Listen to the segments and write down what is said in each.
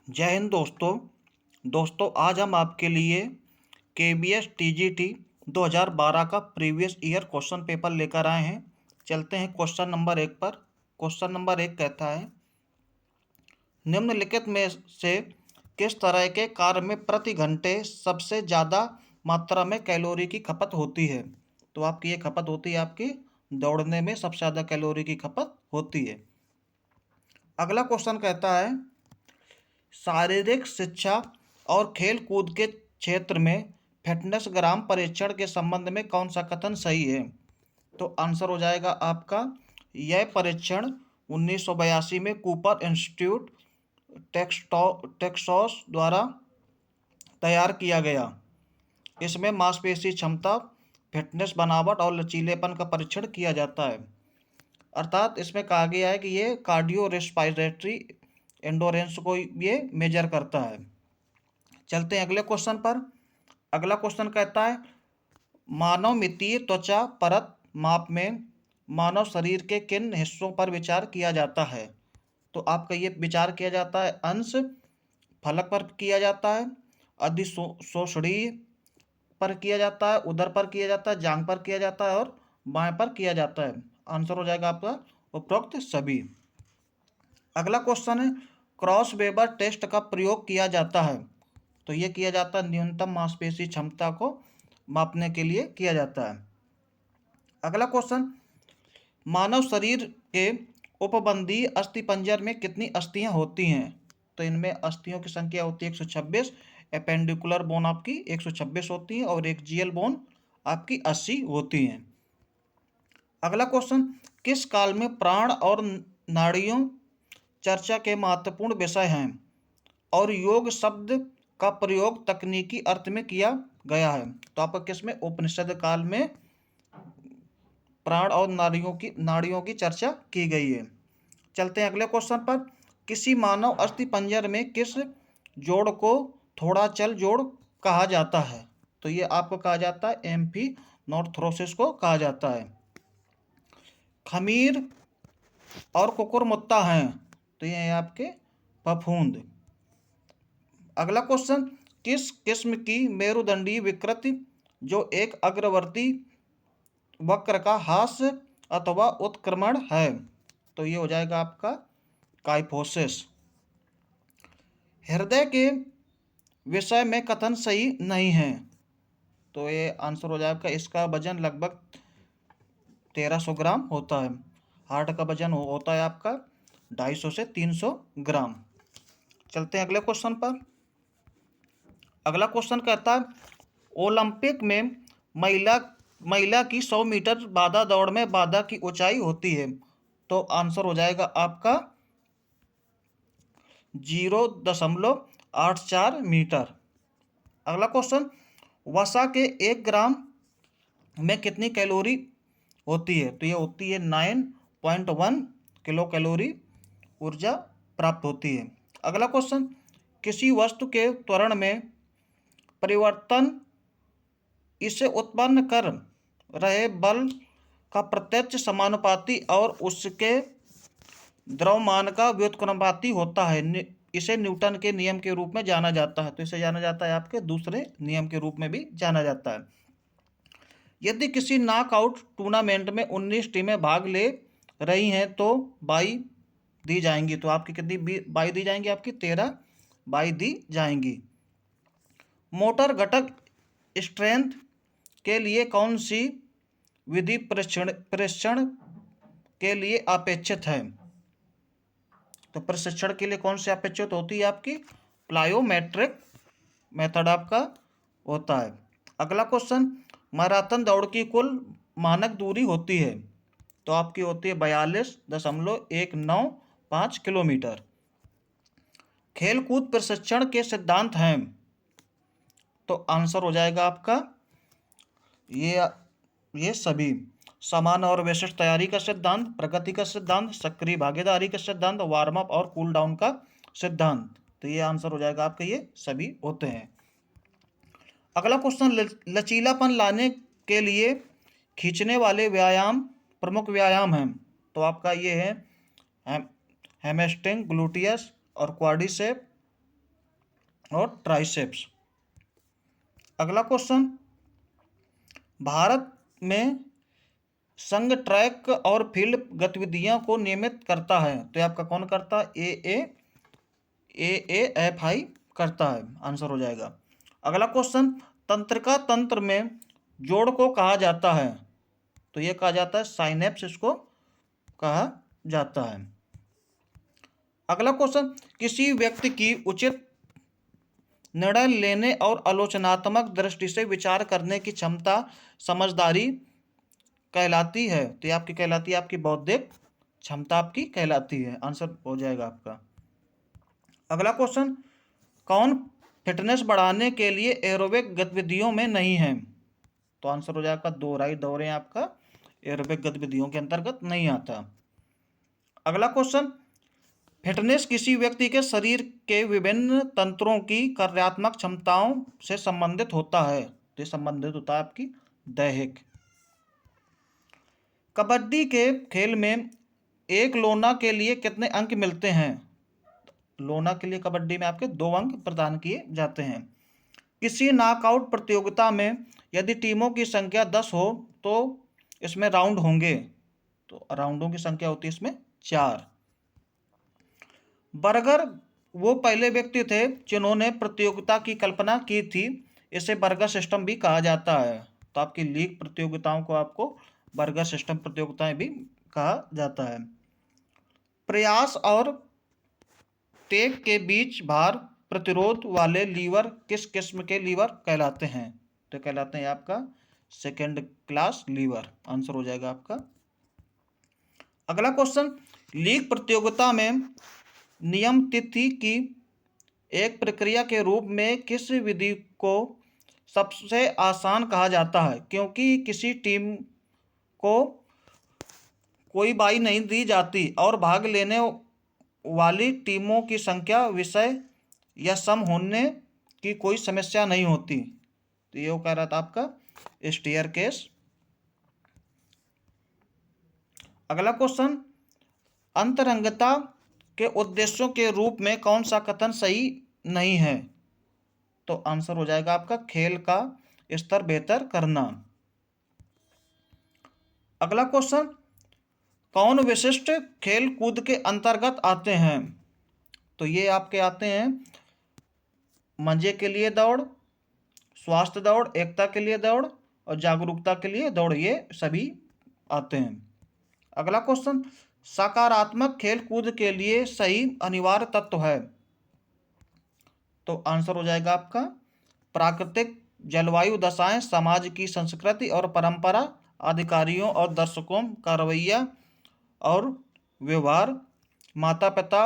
जय हिंद दोस्तों आज हम आपके लिए KBS TGT 2012 का प्रीवियस ईयर क्वेश्चन पेपर लेकर आए हैं। चलते हैं क्वेश्चन नंबर 1 पर। क्वेश्चन नंबर 1 कहता है, निम्नलिखित में से किस तरह के कार्य में प्रति घंटे सबसे ज़्यादा मात्रा में कैलोरी की खपत होती है। तो आपकी ये खपत होती है, आपकी दौड़ने में सबसे ज़्यादा कैलोरी की खपत होती है। अगला क्वेश्चन कहता है, शारीरिक शिक्षा और खेल कूद के क्षेत्र में फिटनेस ग्राम परीक्षण के संबंध में कौन सा कथन सही है। तो आंसर हो जाएगा आपका, यह परीक्षण 1982 में कूपर इंस्टीट्यूट टेक्सास द्वारा तैयार किया गया। इसमें मांसपेशी क्षमता, फिटनेस, बनावट और लचीलेपन का परीक्षण किया जाता है। अर्थात इसमें कहा गया है कि ये कार्डियो रेस्पिरेटरी एंडोरेंस को ये मेजर करता है। चलते हैं अगले क्वेश्चन पर। अगला क्वेश्चन कहता है, मानव मितीय त्वचा परत माप में मानव शरीर के किन हिस्सों पर विचार किया जाता है। तो आपका ये विचार किया जाता है, अंश फलक पर किया जाता है, अधिशोषणीय पर किया जाता है, उदर पर किया जाता है, जांघ पर किया जाता है और बाएं पर किया जाता है। आंसर हो जाएगा आपका उपरोक्त सभी। अगला क्वेश्चन है, क्रॉस वेबर टेस्ट का प्रयोग किया जाता है। तो ये किया जाता है न्यूनतम मांसपेशी क्षमता को मापने के लिए किया जाता है। अगला क्वेश्चन, मानव शरीर के उपबंधीय अस्थिपंजर में कितनी अस्थियां होती हैं। तो इनमें अस्थियों की संख्या होती है 126। एपेंडिकुलर बोन आपकी 126 होती है और एक्जियल बोन आपकी 80 होती हैं। अगला क्वेश्चन, किस काल में प्राण और नाड़ियों चर्चा के महत्वपूर्ण विषय हैं और योग शब्द का प्रयोग तकनीकी अर्थ में किया गया है। तो आपका किसमें, उपनिषद काल में प्राण और नाड़ियों की चर्चा की गई है। चलते हैं अगले क्वेश्चन पर। किसी मानव अस्थिपंजर में किस जोड़ को थोड़ा चल जोड़ कहा जाता है। तो ये आपको कहा जाता है एम्फीनोर्थ्रोसिस को कहा जाता है। खमीर और कुकुरमुत्ता हैं, तो ये है आपके फफूंद। अगला क्वेश्चन, किस किस्म की मेरुदंडीय विकृति जो एक अग्रवर्ती वक्र का हास्य अथवा उत्क्रमण है। तो ये हो जाएगा आपका काइफोसिस। हृदय के विषय में कथन सही नहीं है। तो ये आंसर हो जाएगा, इसका वजन लगभग 1300 ग्राम होता है। हार्ट का वजन होता है आपका 250 से 300 ग्राम। चलते हैं अगले क्वेश्चन पर। अगला क्वेश्चन कहता है, ओलंपिक में महिला की 100 मीटर बाधा दौड़ में बाधा की ऊंचाई होती है। तो आंसर हो जाएगा आपका 0.84 मीटर। अगला क्वेश्चन, वसा के 1 ग्राम में कितनी कैलोरी होती है। तो ये होती है 9.1 किलो कैलोरी ऊर्जा प्राप्त होती है। अगला क्वेश्चन, किसी वस्तु के त्वरण में परिवर्तन इसे उत्पन्न कर रहे बल का प्रत्यक्ष समानुपाती और उसके द्रव्यमान का व्युत्क्रमानुपाती होता है। इसे न्यूटन के नियम के रूप में जाना जाता है। तो इसे जाना जाता है आपके दूसरे नियम के रूप में भी जाना जाता है। यदि किसी नॉकआउट टूर्नामेंट में 19 टीमें भाग ले रही हैं तो बाई दी जाएंगी। तो आपकी कितनी बाई दी जाएंगी, आपकी 13 बाई दी जाएंगी। मोटर घटक स्ट्रेंथ के लिए कौन सी विधि प्रशिक्षण के लिए अपेक्षित है। तो प्रशिक्षण के लिए कौन सी अपेक्षित होती है, आपकी प्लायोमेट्रिक मेथड आपका होता है। अगला क्वेश्चन, मैराथन दौड़ की कुल मानक दूरी होती है। तो आपकी होती है 42.195 किलोमीटर। खेलकूद प्रशिक्षण के सिद्धांत हैं। तो आंसर हो जाएगा आपका ये सभी, समान और विशिष्ट तैयारी का सिद्धांत, प्रगति का सिद्धांत, सक्रिय भागीदारी का सिद्धांत, वार्म अप और कूल डाउन का सिद्धांत। तो ये आंसर हो जाएगा आपका, ये सभी होते हैं। अगला क्वेश्चन, लचीलापन लाने के लिए खींचने वाले व्यायाम प्रमुख व्यायाम हैं। तो आपका ये है हैमस्ट्रिंग, ग्लूटियस और क्वाड्रिसेप और ट्राइसेप्स। अगला क्वेश्चन, भारत में संघ ट्रैक और फील्ड गतिविधियों को नियमित करता है, तो ये आपका कौन करता है? AAFI करता है, आंसर हो जाएगा। अगला क्वेश्चन, तंत्रिका तंत्र में जोड़ को कहा जाता है, तो ये कहा जाता है साइनेप्स, इसको कहा जाता है। अगला क्वेश्चन, किसी व्यक्ति की उचित निर्णय लेने और आलोचनात्मक दृष्टि से विचार करने की क्षमता समझदारी कहलाती है, तो ये आपकी कहलाती है आपकी बौद्धिक क्षमता आपकी कहलाती है, आंसर हो जाएगा आपका। अगला क्वेश्चन, कौन फिटनेस बढ़ाने के लिए एरोबिक गतिविधियों में नहीं है, तो आंसर हो जाएगा दोहराई दौड़े, आपका एरोबिक गतिविधियों के अंतर्गत नहीं आता। अगला क्वेश्चन, फिटनेस किसी व्यक्ति के शरीर के विभिन्न तंत्रों की कार्यात्मक क्षमताओं से संबंधित होता है, तो ये संबंधित होता है आपकी दैहिक। कबड्डी के खेल में एक लोना के लिए कितने अंक मिलते हैं, लोना के लिए कबड्डी में आपके 2 अंक प्रदान किए जाते हैं। किसी नॉकआउट प्रतियोगिता में यदि टीमों की संख्या 10 हो तो इसमें राउंड होंगे, तो राउंडों की संख्या होती है इसमें 4। बर्गर वो पहले व्यक्ति थे जिन्होंने प्रतियोगिता की कल्पना की थी, इसे बर्गर सिस्टम भी कहा जाता है, तो आपकी लीग प्रतियोगिताओं को आपको बर्गर सिस्टम प्रतियोगिताएं भी कहा जाता है। प्रयास और टेक के बीच भार प्रतिरोध वाले लीवर किस किस्म के लीवर कहलाते हैं, तो कहलाते हैं आपका सेकेंड क्लास लीवर, आंसर हो जाएगा आपका। अगला क्वेश्चन, लीग प्रतियोगिता में नियम तिथि की एक प्रक्रिया के रूप में किस विधि को सबसे आसान कहा जाता है, क्योंकि किसी टीम को कोई बाई नहीं दी जाती और भाग लेने वाली टीमों की संख्या विषय या सम होने की कोई समस्या नहीं होती, तो ये कह रहा था आपका स्टेयर केस। अगला क्वेश्चन, अंतरंगता के उद्देश्यों के रूप में कौन सा कथन सही नहीं है, तो आंसर हो जाएगा आपका खेल का स्तर बेहतर करना। अगला क्वेश्चन, कौन विशिष्ट खेल कूद के अंतर्गत आते हैं, तो ये आपके आते हैं मजे के लिए दौड़, स्वास्थ्य दौड़, एकता के लिए दौड़ और जागरूकता के लिए दौड़, ये सभी आते हैं। अगला क्वेश्चन, सकारात्मक खेल कूद के लिए सही अनिवार्य तत्व है, तो आंसर हो जाएगा आपका प्राकृतिक जलवायु दशाएं, समाज की संस्कृति और परंपरा, अधिकारियों और दर्शकों का रवैया और व्यवहार, माता पिता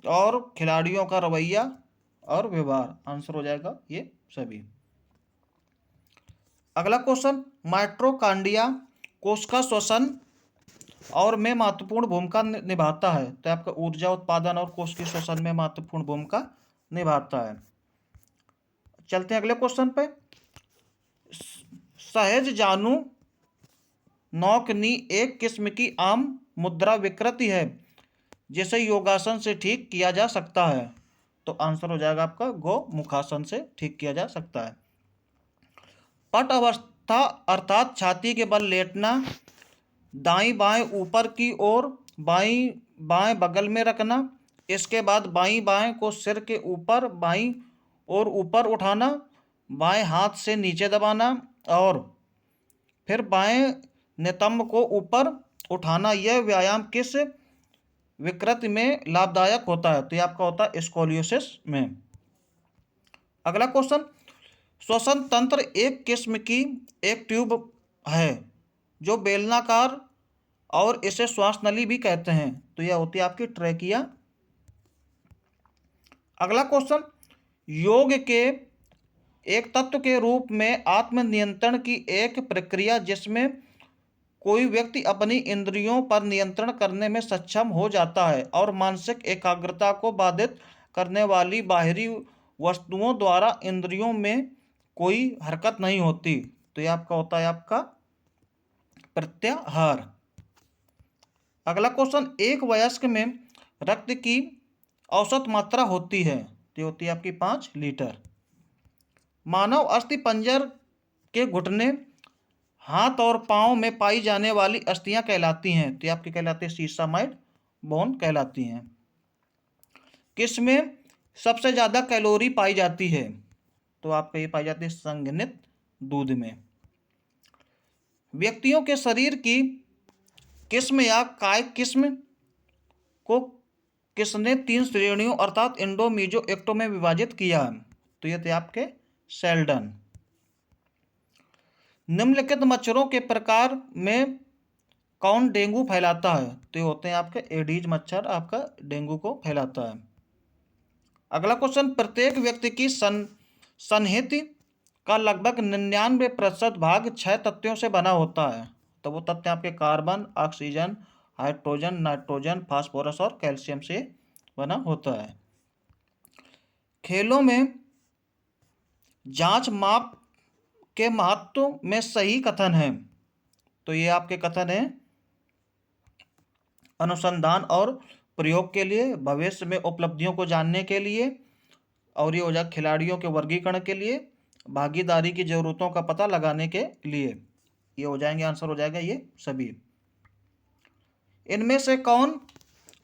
और खिलाड़ियों का रवैया और व्यवहार, आंसर हो जाएगा ये सभी। अगला क्वेश्चन, माइटोकॉन्ड्रिया कोशिका श्वसन और में महत्वपूर्ण भूमिका निभाता है, तो आपका ऊर्जा उत्पादन और कोशिकीय श्वसन में महत्वपूर्ण भूमिका निभाता है। चलते हैं अगले क्वेश्चन पे। सहज जानू नौकनी एक किस्म की आम मुद्रा विकृति है जिसे योगासन से ठीक किया जा सकता है, तो आंसर हो जाएगा आपका गो मुखासन से ठीक किया जा सकता है। पट अवस्था अर्थात छाती के बल लेटना, दाईं बाएं ऊपर की ओर, बाईं बाएं बगल में रखना, इसके बाद बाईं बाएं को सिर के ऊपर बाईं और ऊपर उठाना, बाएं हाथ से नीचे दबाना और फिर बाएं नितंब को ऊपर उठाना, यह व्यायाम किस विकृति में लाभदायक होता है, तो यह आपका होता है स्कोलियोसिस में। अगला क्वेश्चन, श्वसन तंत्र एक किस्म की एक ट्यूब है जो बेलनाकार और इसे श्वास नली भी कहते हैं, तो यह होती है आपकी ट्रैकिया। अगला क्वेश्चन, योग के एक तत्व के रूप में आत्मनियंत्रण की एक प्रक्रिया जिसमें कोई व्यक्ति अपनी इंद्रियों पर नियंत्रण करने में सक्षम हो जाता है और मानसिक एकाग्रता को बाधित करने वाली बाहरी वस्तुओं द्वारा इंद्रियों में कोई हरकत नहीं होती, तो यह आपका होता है आपका प्रत्याहार। अगला क्वेश्चन, एक वयस्क में रक्त की औसत मात्रा होती है, तो होती है आपकी 5 लीटर। मानव अस्थि पंजर के घुटने, हाथ और पांव में पाई जाने वाली अस्थियां कहलाती हैं, तो ये आपकी कहलाती है सीसामाइड बोन कहलाती हैं। किसमें सबसे ज़्यादा कैलोरी पाई जाती है, तो आपका ये पाई जाती है संघनित दूध में। व्यक्तियों के शरीर की किस्म या काय किस्म को किसने 3 श्रेणियों अर्थात इंडो, मीजो, एक्टो में विभाजित किया, तो ये थे आपके शेल्डन। निम्नलिखित मच्छरों के प्रकार में कौन डेंगू फैलाता है, तो ये होते हैं आपके एडीज मच्छर आपका डेंगू को फैलाता है। अगला क्वेश्चन, प्रत्येक व्यक्ति की संहति का लगभग 99% भाग 6 तत्वों से बना होता है, तो वो तत्व आपके carbon, oxygen, hydrogen, nitrogen, phosphorus और कैल्शियम से बना होता है। खेलों में जांच माप के महत्व में सही कथन है, तो ये आपके कथन है अनुसंधान और प्रयोग के लिए, भविष्य में उपलब्धियों को जानने के लिए, और ये हो जाए खिलाड़ियों के वर्गीकरण के लिए, भागीदारी की जरूरतों का पता लगाने के लिए। ये हो जाएंगे, आंसर हो जाएगा ये सभी। इनमें से कौन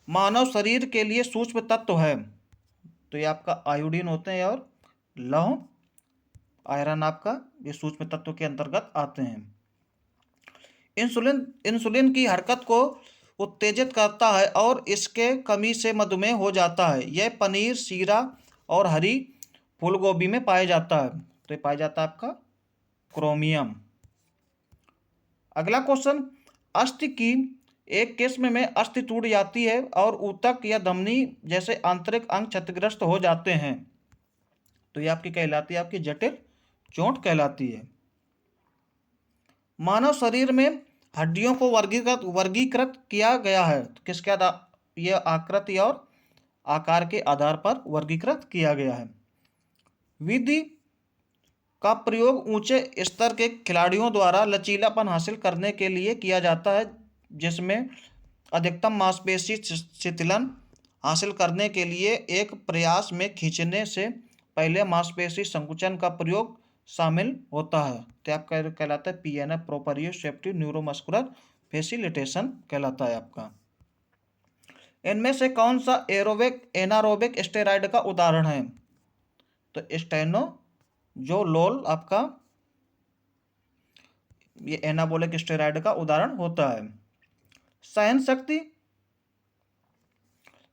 मानव शरीर के लिए सूक्ष्म तत्व है, तो ये आपका आयोडीन होते हैं और लौह, आयरन आपका ये सूक्ष्म तत्व के अंतर्गत आते हैं। इंसुलिन की हरकत को उत्तेजित करता है और इसके कमी से मधुमेह हो जाता है। यह पनीर, शीरा और हरी फूलगोभी में पाया जाता है, तो ये पाया जाता है आपका क्रोमियम। अगला क्वेश्चन, अस्थि की एक किस्म में अस्थि टूट जाती है और ऊतक या धमनी जैसे आंतरिक अंग क्षतिग्रस्त हो जाते हैं, तो ये आपकी कहलाती है आपकी जटिल चोट कहलाती है। मानव शरीर में हड्डियों को वर्गीकृत किया गया है, तो किसके आधार, ये आकृति और आकार के आधार पर वर्गीकृत किया गया है। विधि का प्रयोग ऊंचे स्तर के खिलाड़ियों द्वारा लचीलापन हासिल करने के लिए किया जाता है, जिसमें अधिकतम मांसपेशी शिथिलन हासिल करने के लिए एक प्रयास में खींचने से पहले मांसपेशी संकुचन का प्रयोग शामिल होता है, तो आपका कहलाता है PNF, प्रोप्रियोसेप्टिव न्यूरोमस्कुलर फैसिलिटेशन कहलाता है आपका। इनमें से कौन सा एनारोबिक स्टेरॉयड का उदाहरण है, तो स्टेनोजोलोल आपका ये एनाबोलिक स्टेरॉयड का उदाहरण होता है। सहन शक्ति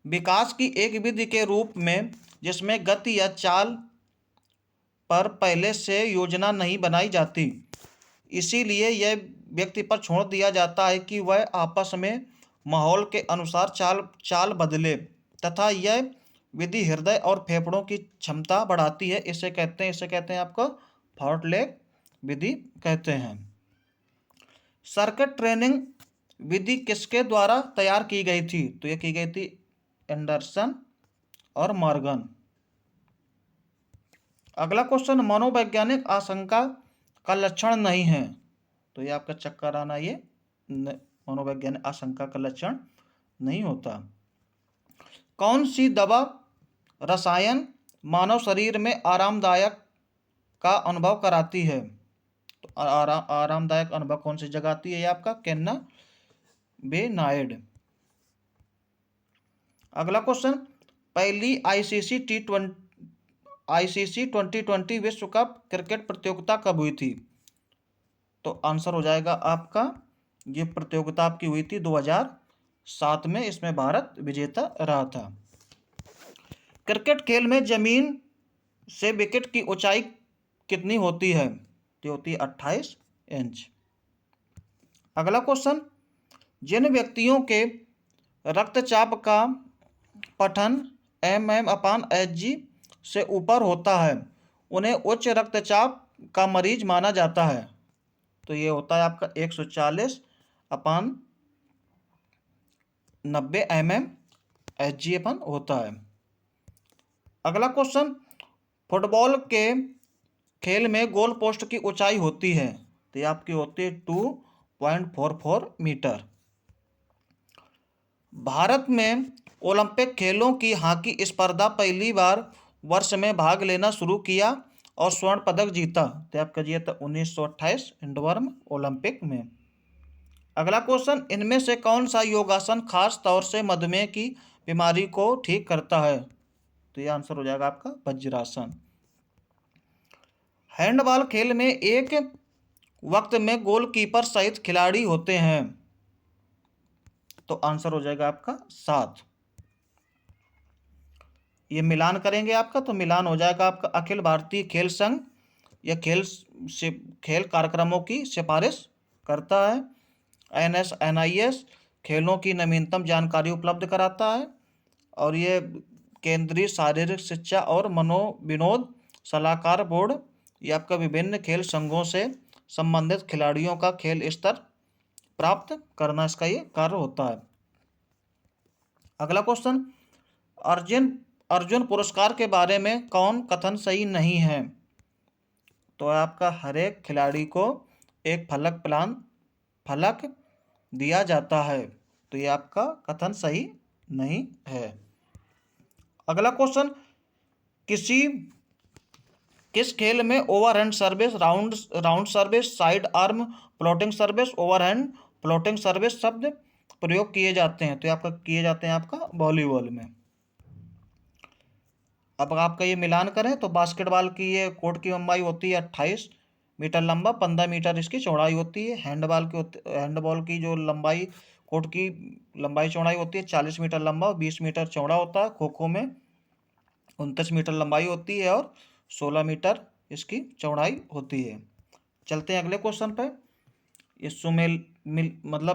विकास की एक विधि के रूप में जिसमें गति या चाल पर पहले से योजना नहीं बनाई जाती, इसीलिए यह व्यक्ति पर छोड़ दिया जाता है कि वह आपस में माहौल के अनुसार चाल बदले, तथा यह विधि हृदय और फेफड़ों की क्षमता बढ़ाती है। इसे कहते हैं आपको फॉर्टलेग विधि कहते हैं। सर्किट ट्रेनिंग विधि किसके द्वारा तैयार की गई थी, तो यह की गई थी एंडरसन और मॉर्गन। अगला क्वेश्चन, मनोवैज्ञानिक आशंका का लक्षण नहीं है, तो ये आपका चक्कर आना ये मनोवैज्ञानिक आशंका का लक्षण नहीं होता। कौन सी दवा रसायन मानव शरीर में आरामदायक का अनुभव कराती है, तो आरामदायक अनुभव कौन सी जगह आती है, ये आपका कैनाबिनॉइड। अगला क्वेश्चन, पहली आईसीसी 2020 विश्व कप क्रिकेट प्रतियोगिता कब हुई थी, तो आंसर हो जाएगा आपका ये प्रतियोगिता आपकी हुई थी 2007 में, इसमें भारत विजेता रहा था। क्रिकेट खेल में जमीन से विकेट की ऊंचाई कितनी होती है, तो होती है 28 इंच। अगला क्वेश्चन, जिन व्यक्तियों के रक्तचाप का पठन mm/Hg से ऊपर होता है उन्हें उच्च रक्तचाप का मरीज माना जाता है, तो ये होता है आपका 140/90 mm/Hg होता है। अगला क्वेश्चन, फुटबॉल के खेल में गोल पोस्ट की ऊंचाई होती है, तो ये आपकी होती है 2.44 मीटर। भारत में ओलंपिक खेलों की हॉकी स्पर्धा पहली बार वर्ष में भाग लेना शुरू किया और स्वर्ण पदक जीता? तो आपका ये था 1928 इंडोर्म ओलंपिक में। अगला क्वेश्चन, इनमें से कौन सा योगासन खास तौर से मधुमेह की बीमारी को ठीक करता है? तो ये आंसर हो जाएगा आपका वज्रासन। हैंडबॉल खेल में एक वक्त में गोलकीपर सहित खिलाड़ी होते हैं? तो आंसर हो जाएगा आपका 7। ये मिलान करेंगे आपका, तो मिलान हो जाएगा आपका अखिल भारतीय खेल संघ या खेल कार्यक्रमों की सिफारिश करता है। NIS खेलों की नवीनतम जानकारी उपलब्ध कराता है। और ये केंद्रीय शारीरिक शिक्षा और मनोविनोद सलाहकार बोर्ड, ये आपका विभिन्न खेल संघों से संबंधित खिलाड़ियों का खेल स्तर प्राप्त करना इसका ये कार्य होता है। अगला क्वेश्चन, अर्जुन अर्जुन पुरस्कार के बारे में कौन कथन सही नहीं है? तो आपका हर एक खिलाड़ी को एक फलक दिया जाता है, तो ये आपका कथन सही नहीं है। अगला क्वेश्चन, किस खेल में overhand service, round service, side arm floating service, overhand floating service शब्द प्रयोग किए जाते हैं? तो आपका किए जाते हैं आपका वॉलीबॉल में। अब आपका ये मिलान करें तो बास्केटबॉल की ये कोर्ट की लंबाई होती है 28 मीटर लंबा, 15 मीटर इसकी चौड़ाई होती है। हैंडबॉल की जो लंबाई, कोर्ट की लंबाई चौड़ाई होती है 40 मीटर लंबा और 20 मीटर चौड़ा होता है। खो खो में 29 मीटर लंबाई होती है और 16 मीटर इसकी चौड़ाई होती है। चलते हैं अगले क्वेश्चन पे। ये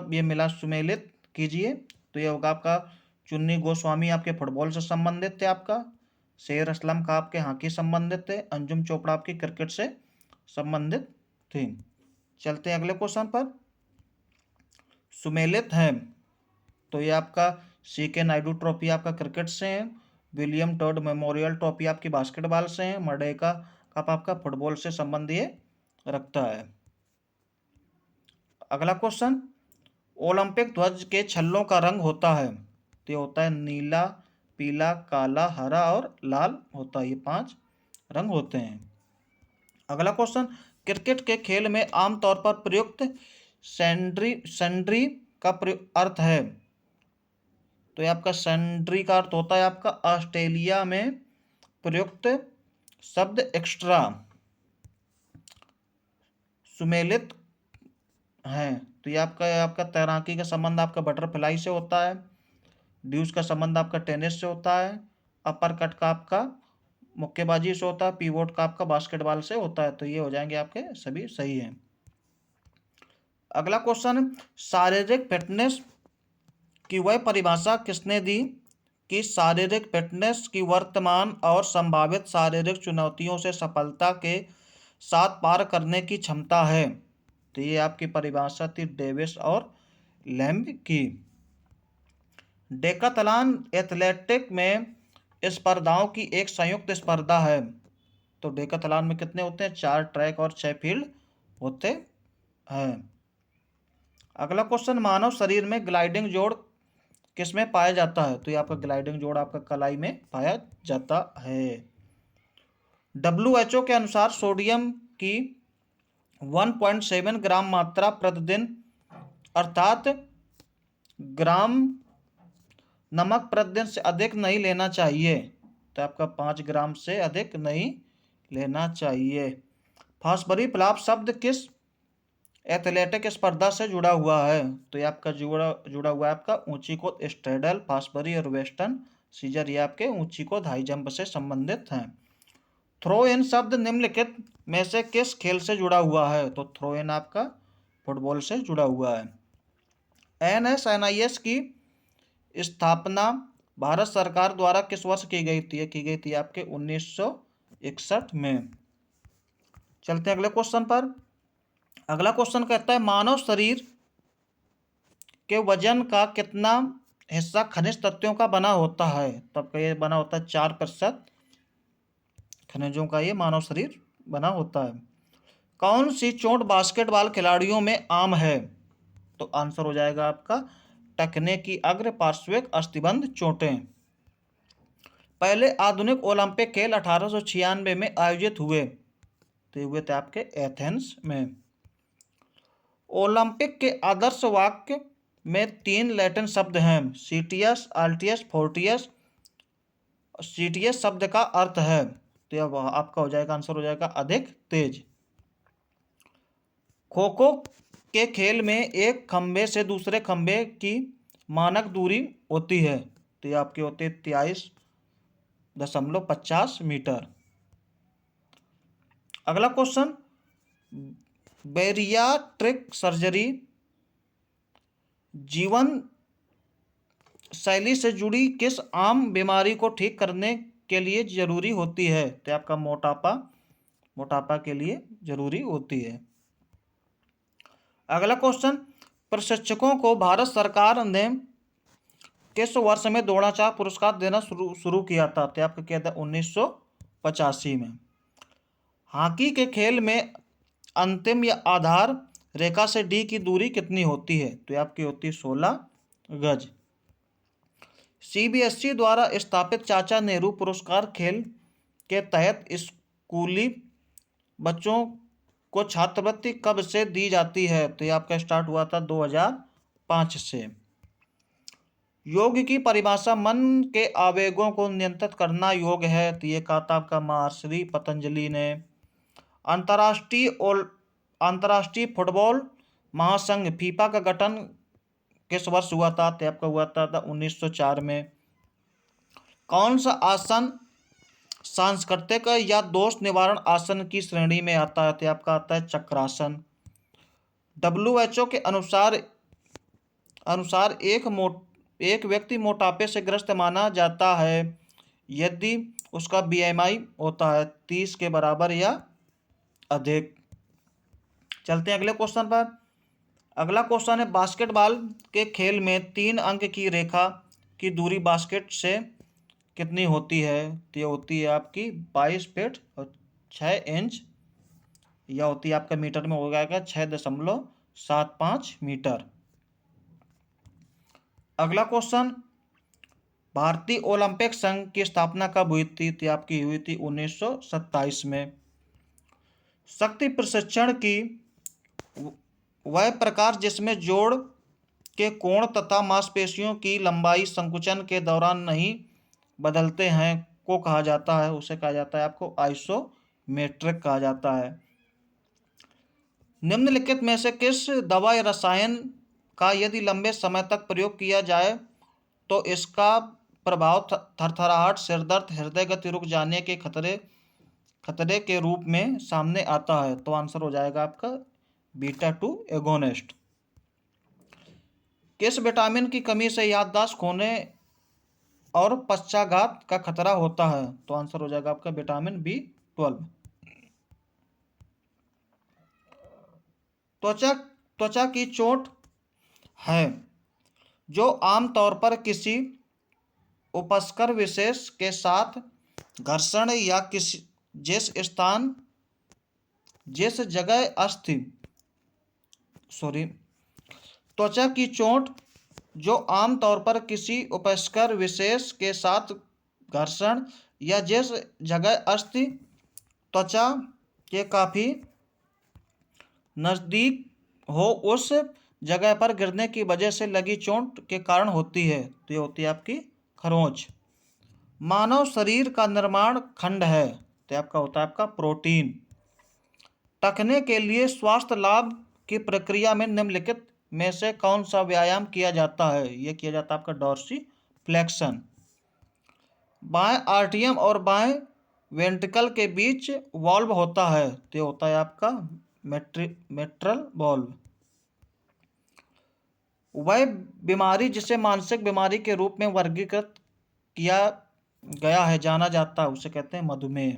ये मिला सुमेलित कीजिए। तो ये होगा आपका चुन्नी गोस्वामी आपके फुटबॉल से संबंधित थे, आपका शेर असलम का आपके हॉकी संबंधित थे, अंजुम चोपड़ा आपकी क्रिकेट से संबंधित थी। चलते हैं अगले क्वेश्चन पर। सुमेलित हैं तो ये आपका CK नायडू ट्रॉफी आपका क्रिकेट से है, विलियम टॉड मेमोरियल ट्रॉफी आपकी बास्केटबॉल से है, मर्डेका कप आपका फुटबॉल से संबंध ये रखता है। अगला क्वेश्चन, ओलंपिक ध्वज के छल्लों का रंग होता है? तो ये होता है नीला, पीला, काला, हरा और लाल होता है। ये 5 रंग होते हैं। अगला क्वेश्चन, क्रिकेट के खेल में आमतौर पर प्रयुक्त सेंड्री का अर्थ है? तो ये आपका सेंड्री का अर्थ होता है आपका ऑस्ट्रेलिया में प्रयुक्त शब्द एक्स्ट्रा सुमेलित है। तो ये आपका तैराकी का संबंध आपका बटरफ्लाई से होता है, ड्यूस का संबंध आपका टेनिस से होता है, अपर कट का आपका मुक्केबाजी से होता है, पीवोट का आपका बास्केटबॉल से होता है। तो ये हो जाएंगे आपके सभी सही हैं। अगला क्वेश्चन, शारीरिक फिटनेस की वह परिभाषा किसने दी कि शारीरिक फिटनेस की वर्तमान और संभावित शारीरिक चुनौतियों से सफलता के साथ पार करने की क्षमता है? तो ये आपकी परिभाषा थी डेविस और लैम्ब की। डेकाथलॉन एथलेटिक में स्पर्धाओं की एक संयुक्त स्पर्धा है। तो डेकाथलॉन में कितने होते हैं? 4 ट्रैक और 6 फील्ड होते हैं। अगला क्वेश्चन, मानव शरीर में ग्लाइडिंग जोड़ किसमें पाया जाता है? तो ये आपका ग्लाइडिंग जोड़ आपका कलाई में पाया जाता है। WHO के अनुसार सोडियम की 1.7 ग्राम मात्रा प्रतिदिन अर्थात ग्राम नमक प्रतिदिन से अधिक नहीं लेना चाहिए। तो आपका 5 ग्राम से अधिक नहीं लेना चाहिए। फास्फोरिक फ्लॉप शब्द किस एथलेटिक स्पर्धा से जुड़ा हुआ है? तो ये आपका जुड़ा हुआ है आपका ऊंची को स्ट्रेडल, फास्फोरी और वेस्टर्न सीजर, ये आपके ऊंची को हाई जंप से संबंधित हैं। थ्रो इन शब्द निम्नलिखित में से किस खेल से जुड़ा हुआ है? तो थ्रो इन आपका फुटबॉल से जुड़ा हुआ है। NIS की स्थापना भारत सरकार द्वारा किस वर्ष की गई थी? की गई थी आपके 1961 में। चलते हैं अगले क्वेश्चन पर। अगला क्वेश्चन कहता है, मानव शरीर के वजन का कितना हिस्सा खनिज तत्वों का बना होता है? तब का ये बना होता है 4% खनिजों का ये मानव शरीर बना होता है। कौन सी चोट बास्केटबॉल खिलाड़ियों में आम है? तो आंसर हो जाएगा आपका टखने की अग्र पार्श्विक अस्थिबंध चोटें। पहले आधुनिक ओलंपिक खेल 1896 में आयोजित हुए, तो हुए थे आपके एथेंस में। ओलंपिक के आदर्श वाक्य में 3 लैटिन शब्द हैं, सीटियस, अल्टियस, फोर्टियस। सीटियस शब्द का अर्थ है, तो अब आपका हो जाएगा, आंसर हो जाएगा अधिक तेज। खो खो के खेल में एक खंबे से दूसरे खंबे की मानक दूरी होती है, तो ये आपके होते 23.50 मीटर। अगला क्वेश्चन, बैरियाट्रिक सर्जरी जीवन शैली से जुड़ी किस आम बीमारी को ठीक करने के लिए जरूरी होती है, तो आपका मोटापा के लिए जरूरी होती है। अगला क्वेश्चन, प्रशिक्षकों को भारत सरकार ने किस वर्ष में द्रोणाचार्य पुरस्कार देना शुरू किया था, तो आपका क्या था 1985 में। हॉकी के खेल में अंतिम या आधार रेखा से डी की दूरी कितनी होती है, तो आपकी होती है 16 गज। सीबीएसई द्वारा स्थापित चाचा नेहरू पुरस्कार खेल के तहत स्कूली बच्चों को छात्रवृत्ति कब से दी जाती है, तो ये आपका स्टार्ट हुआ था 2005 से। योग की परिभाषा मन के आवेगों को नियंत्रित करना योग है, तो ये कहा था आपका महर्षि पतंजलि ने। अंतर्राष्ट्रीय फुटबॉल महासंघ फीफा का गठन किस वर्ष हुआ था, तो आपका हुआ था 1904 में। कौन सा आसन सांस्कृतिक या दोष निवारण आसन की श्रेणी में आता है, तो आपका आता है चक्रासन। WHO के अनुसार एक व्यक्ति मोटापे से ग्रस्त माना जाता है यदि उसका BMI होता है 30 के बराबर या अधिक। चलते हैं अगले क्वेश्चन पर। अगला क्वेश्चन है, बास्केटबॉल के खेल में 3 अंक की रेखा की दूरी बास्केट से कितनी होती है, तो ये होती है आपकी 22 फीट और 6 इंच, या होती है आपका मीटर में हो जाएगा 6.75 मीटर। अगला क्वेश्चन, भारतीय ओलंपिक संघ की स्थापना कब हुई थी, तो आपकी हुई थी 1927 में। शक्ति प्रशिक्षण की वह प्रकार जिसमें जोड़ के कोण तथा मांसपेशियों की लंबाई संकुचन के दौरान नहीं बदलते हैं को कहा जाता है, उसे कहा जाता है आपको आइसोमेट्रिक कहा जाता है। निम्नलिखित में से किस दवा या रसायन का यदि लंबे समय तक प्रयोग किया जाए तो इसका प्रभाव थरथराहट, सिरदर्द, हृदय गति रुक जाने के खतरे के रूप में सामने आता है, तो आंसर हो जाएगा आपका बीटा-2 एगोनिस्ट। किस विटामिन की कमी से याददाश्त खोने और पक्षाघात का खतरा होता है, तो आंसर हो जाएगा आपका विटामिन B12। त्वचा की चोट है जो आमतौर पर किसी उपस्कर विशेष के साथ घर्षण या त्वचा की चोट जो आमतौर पर किसी उपस्कर विशेष के साथ घर्षण या जिस जगह अस्थि त्वचा के काफी नजदीक हो उस जगह पर गिरने की वजह से लगी चोट के कारण होती है, तो ये होती है आपकी खरोंच। मानव शरीर का निर्माण खंड है, तो आपका होता है आपका प्रोटीन। टखने के लिए स्वास्थ्य लाभ की प्रक्रिया में निम्नलिखित में से कौन सा व्यायाम किया जाता है, यह किया जाता है आपका डॉर्सीफ्लेक्शन। बाएं आर्टियम और बाएं वेंट्रिकल के बीच वॉल्व होता है, तो होता है आपका मेट्रल वॉल्व। वह बीमारी जिसे मानसिक बीमारी के रूप में वर्गीकृत किया गया है जाना जाता है, उसे कहते हैं मधुमेह।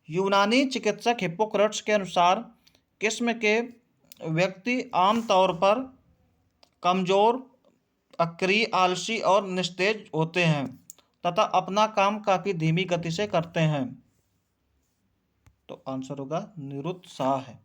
यूनानी चिकित्सक हिप्पोक्रेट्स के अनुसार किस्म के व्यक्ति आमतौर पर कमजोर, अक्रिय, आलसी और निस्तेज होते हैं तथा अपना काम काफी धीमी गति से करते हैं, तो आंसर होगा निरुत्साह है।